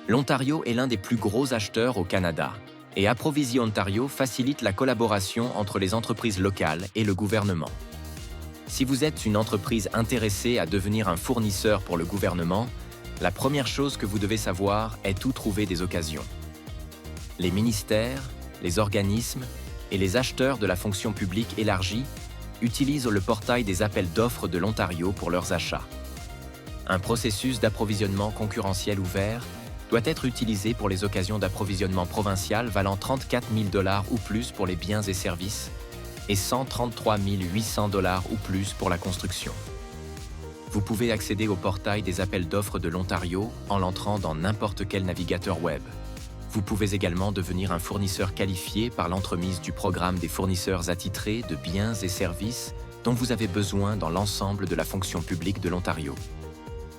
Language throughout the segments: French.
L'Ontario est l'un des plus gros acheteurs au Canada et Approvision Ontario facilite la collaboration entre les entreprises locales et le gouvernement. Si vous êtes une entreprise intéressée à devenir un fournisseur pour le gouvernement, la première chose que vous devez savoir est où trouver des occasions. Les ministères, les organismes et les acheteurs de la fonction publique élargie utilisent le portail des appels d'offres de l'Ontario pour leurs achats. Un processus d'approvisionnement concurrentiel ouvert doit être utilisé pour les occasions d'approvisionnement provincial valant 34 000 $ ou plus pour les biens et services et 133 800 $ ou plus pour la construction. Vous pouvez accéder au portail des appels d'offres de l'Ontario en l'entrant dans n'importe quel navigateur web. Vous pouvez également devenir un fournisseur qualifié par l'entremise du programme des fournisseurs attitrés de biens et services dont vous avez besoin dans l'ensemble de la fonction publique de l'Ontario.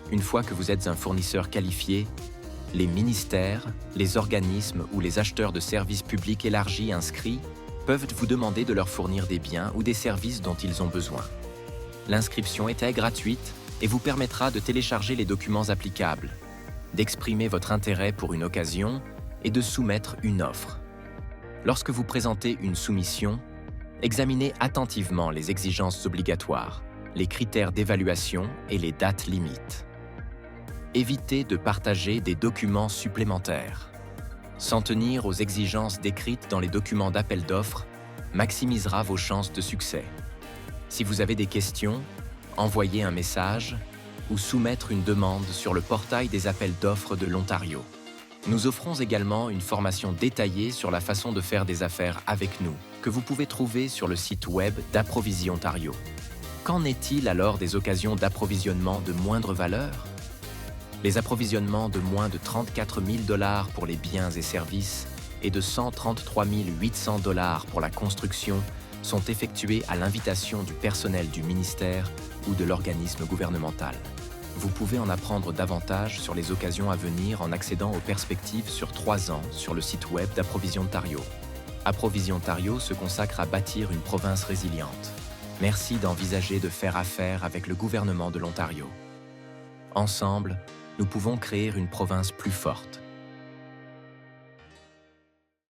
Une fois que vous êtes un fournisseur qualifié, les ministères, les organismes ou les acheteurs de services publics élargis inscrits peuvent vous demander de leur fournir des biens ou des services dont ils ont besoin. L'inscription est gratuite et vous permettra de télécharger les documents applicables, d'exprimer votre intérêt pour une occasion et de soumettre une offre. Lorsque vous présentez une soumission, examinez attentivement les exigences obligatoires, les critères d'évaluation et les dates limites. Évitez de partager des documents supplémentaires. S'en tenir aux exigences décrites dans les documents d'appel d'offres maximisera vos chances de succès. Si vous avez des questions, envoyez un message ou soumettre une demande sur le portail des appels d'offres de l'Ontario. Nous offrons également une formation détaillée sur la façon de faire des affaires avec nous, que vous pouvez trouver sur le site web d'Approvision Ontario. Qu'en est-il alors des occasions d'approvisionnement de moindre valeur? Les approvisionnements de moins de 34 000 $ pour les biens et services et de 133 800 $ pour la construction sont effectués à l'invitation du personnel du ministère ou de l'organisme gouvernemental. Vous pouvez en apprendre davantage sur les occasions à venir en accédant aux perspectives sur 3 ans sur le site web d'Approvision Ontario. Approvision Ontario se consacre à bâtir une province résiliente. Merci d'envisager de faire affaire avec le gouvernement de l'Ontario. Ensemble, nous pouvons créer une province plus forte.